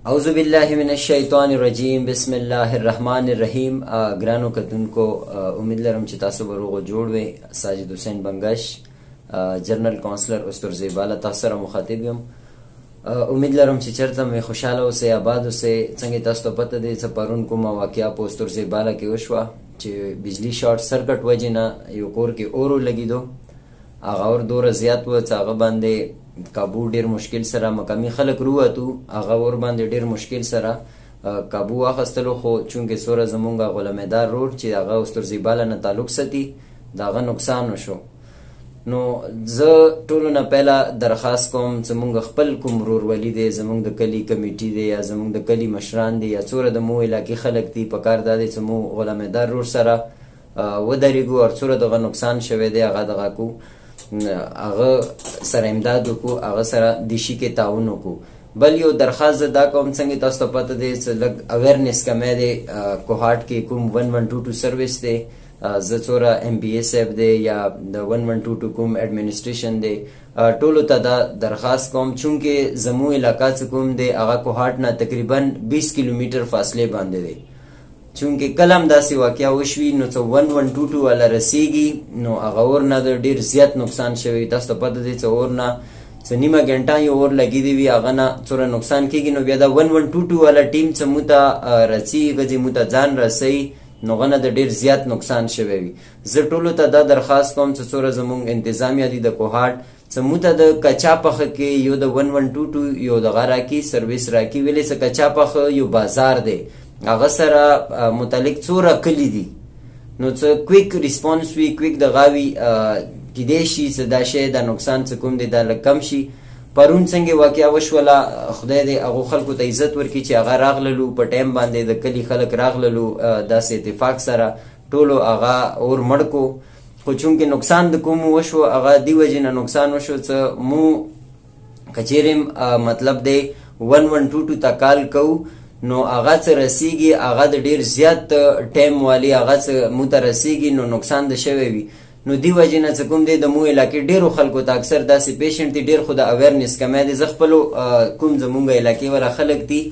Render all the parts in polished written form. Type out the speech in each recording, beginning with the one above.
اعوذ باللہ من الشیطان الرجیم بسم اللہ الرحمن الرحیم. ګرانو کتونکو امید لرم چې تاسو به روغ جوړ وئ. ساجد حسین بنگش جنرل کونسلر USTERZAI بالا تاسو سره مخاطب یم. امید لرم چې چېرته مې خوشحاله اوسئ، آباد اوسئ. څنګه تاسو ته پته دی چې پرون کومه واقعه په USTERZAI بالا کې وشوه چې بجلی شارټ سرکټ وجې نه یو کور کې اور ولګېدو. هغه اور دوره زیات و چې هغه باندې کابو ډیر مشکل سره مقامی خلک رووتو. هغه اور باندې ډیر مشکل سره کابو واخیستلو، خو چونکې سوره زمونږ غلام حیدر روډ چې هغه USTERZAI بالا نه تعلق ساتي د هغه نقصان وشو. نو زه ټولو نه پهله درخواست کوم چې مونږ خپل کوم ورورولي دی، زمونږ د کلي کمیټي دی یا زمونږ د کلي مشران دی یا څوره د مو علاقې خلک دي، پکار دا دی چې مو غلام حیدر روډ سره ودرېږو او څوره دغه نقصان شوی دی هغه دغه کو، هغه سره امداد وکړو، هغه سره دیشي کې تعاون وکړو. بل یو درخواست زه دا کوم، څنګه تاسو ته پته دی چې لږ اویرنس کمی دی. کوهاټ کې کوم 1122 سروس دی، زه څوره MBA صاحب دی یا د 1122 کوم ایڈمنسټریشن دی، ټولو ته دا درخواست کوم چونکې زمو علاقه چې کوم دی هغه کوهاټ نه تقریبا 20 کیلومیټر فاصلې باندې دی. چونکې کله هم داسې واقعه وشوي نو څه 1122 والا رسیږي نو هغه اور نه د ډېر زیات نقصان شوی. تاسو ته پته دی چې اور نه څه نیمه ګنټه یو اور لګېدی وي، هغه نه څوره نقصان کېږي. نو بیا د 1122 والا ټیم چې مو ته رسېږي چې مو ته ځان رسوي نو هغه نه د ډېر زیات نقصان شوی وي. زه ټولو ته دا درخواست کوم چې څوره زموږ انتظامیه دي د کوهاټ چې مو ته د کچا پخه کې یو د 1122 یو دغه راکي سروس راکي ویلې چې کچا پخه یو بازار دی، هغه سره متعلق څوره کلی دي. نو څه کویک ریسپانس وي، کویک دغه وي، کیدای شي چې دا شی دا نقصان څه کوم دی دا لږ کم شي. پرون څنګه واقعه وشوله، خدای دې هغو خلکو ته عزت ورکړي چې هغه راغللو په ټایم باندې، د کلي خلک راغللو داسې اتفاق سره ټولو هغه اور مړ کو. خو چونکې نقصان د کومو وشو هغه دې وجې نه نقصان وشو چې مو که چیرې مطلب دی 1122 ته کال کوو نو هغه څه رسیږي هغه د ډېر زیات ټایم والی هغه څه مو ته رسیږي نو نقصان د شوی وي. نو دی وجې نه څه کوم دی د مو علاقې ډېرو خلکو ته اکثر داسې پیشنټ دي، ډېر خو د اویرنس کمی دی. زه خپلو کوم زمونږ علاقې والا خلک دي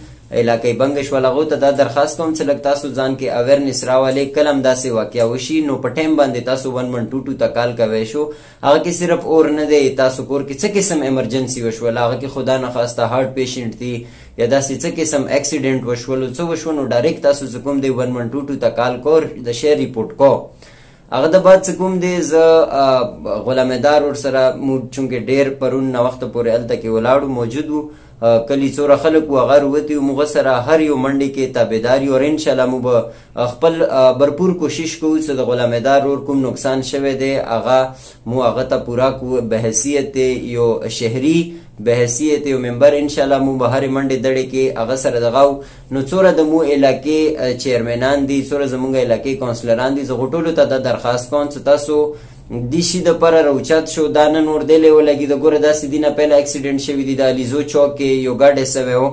علاقې بنګش والا هغو ته دا درخواست کوم چې لږ تاسو ځان کې اویرنس راولئ. کله هم داسې واقعه وشي نو په ټایم باندې تاسو 1122 ته کال کوی شو. هغه کې صرف اور نه دی، تاسو کور کې څه قسم ایمرجنسي وشول، هغه کې خدا نخواسته هارټ پیشنټ دي یا داسې څه قسم اکسیډنټ وشولو څه وشو نو ډایرکټ تاسو چې کوم دی 1122 ته کال کو د شی ریپورټ کو. هغه د بعد څه کوم دی زه غلام حیدر روډ سره مو چونکې ډېر پرون نه وخته پورې هلته کې ولاړو موجود وو، کلی څوره خلک وو هغه روتي وو. موږ سره هر یو منډې کې تابعدار یو، او انشاءالله مو به خپل برپور کوشش کوو چې د غلام حیدر روډ کوم نقصان شوی دی هغه مو هغه ته پوره کوو. بحیثیت یو شهري بحیثیت یو ممبر انشاءالله مو به هرې منډې دړې کې هغه سره دغه نو څوره د مو علاقې چیرمنان دي، څوره زمونږ علاقې کونسلران دي. زه خو ټولو ته دا درخواست کوم چې تاسو دې شي دپاره راوچت شو. دا نن اور دی ولګي د ګوره داسې دي نه پهله اکسیډنټ شوي دي د علیزو چوک کې یو ګاډی سوی و.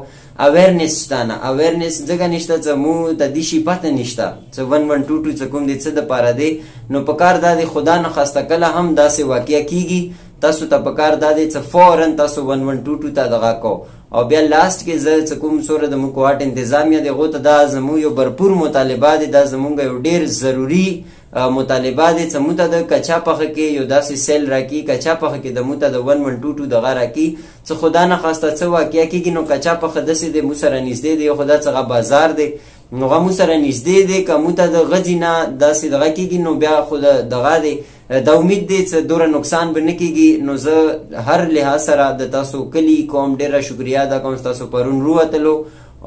اویرنس شته نه، اویرنس ځکه نشته چې مو د دې شي پته نشته چې 1122 څه کوم دی څه دپاره دی. نو په کار دا دی خدا نخواسته کله هم داسې واقعه کیږي تاسو ته په کار دا دی چې فوراً تاسو 1122 ته دغه کو. او بیا لاست کې زه چې کوم څوره د مو کوهاټ انتظامیه دی هغو ته دا زموږ یو برپور مطالبه دی، دا زمونږ یو ډېر ضروري مطالبه دی چې مو ته د کچا پخه کې یو داسې سیل راکړي، کچا پخه کې د مو ته د 1122 دغه راکړي چې خدا نخواسته څه واقعه کېږي نو کچا پخه داسې دی مو سره نږدې دی، خو دا څه بازار دی نو هغه مو سره نږدې دی. که مو ته د غځې نه داسې دغه کېږي نو بیا خو دغه دی دا امید دی چې دوره نقصان به نه کېږي. نو زه هر لحاظ سره د تاسو کلي کوم ډېره شکریه ادا کوم چې تاسو پرون رووتلو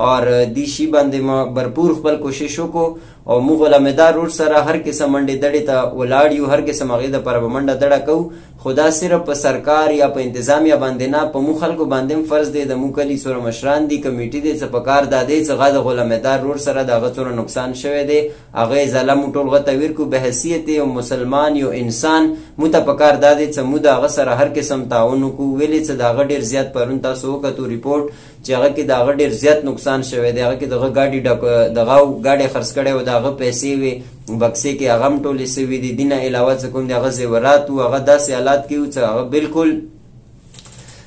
اور دی شي باندې ما برپور خپل کوشش وکړو او موږ غلام حیدر روډ سره هر قسم منډې دړې ته ولاړ یو، هر قسم هغې دپاره به منډه دړه کوو. خو دا صرف په سرکار یا په انتظامیه باندې نه، په مو خلکو باندې هم فرض دی. د مو کلي څوره مشران دي، کمیټي دی، څه په کار دا دی چې هغه د غلام حیدر روډ سره د هغه څوره نقصان شوی دی هغه ازاله مو ټول غته ویر کړو. بحیثیت یو مسلمان یو انسان مو ته په کار دا دی چې مو د هغه سره هر قسم تعاون وکړو. ویلې چې د هغه ډېر زیات پرون تاسو وکتو ریپورټ چې هغه کې د هغه ډېر زیات نقصان شوی دی، هغه کې دغه ګاډي خرڅ کړی و، د هغه پیسې وې بکسې کې هغه هم ټولې سوي دي. دینه علاوه څه کوم د هغه زیورات و هغه داسې حالات کې و چې هغه بالکل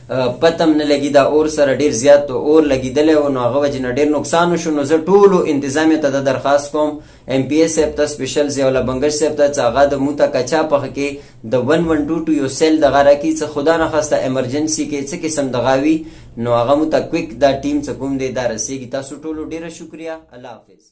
پتم نه لګي دا اور سره ډیر زیات اور لګیدلی و نو هغه وجې نه ډیر نقصان وشو. نو زه ټولو انتظامیه ته دا درخواست کوم MPA صاحب ته سپیشل ضیاءالله بنګش صاحب ته چې هغه د موته کچا پخه کې د 112 یو سیل دغه راکړي څه خدا نخواسته ایمرجنسي کې څه قسم دغه وي نو هغه موته کویک دا ټیم څه کوم دی دا رسېږي. تاسو ټولو ډیره شکریه. الله حافظ.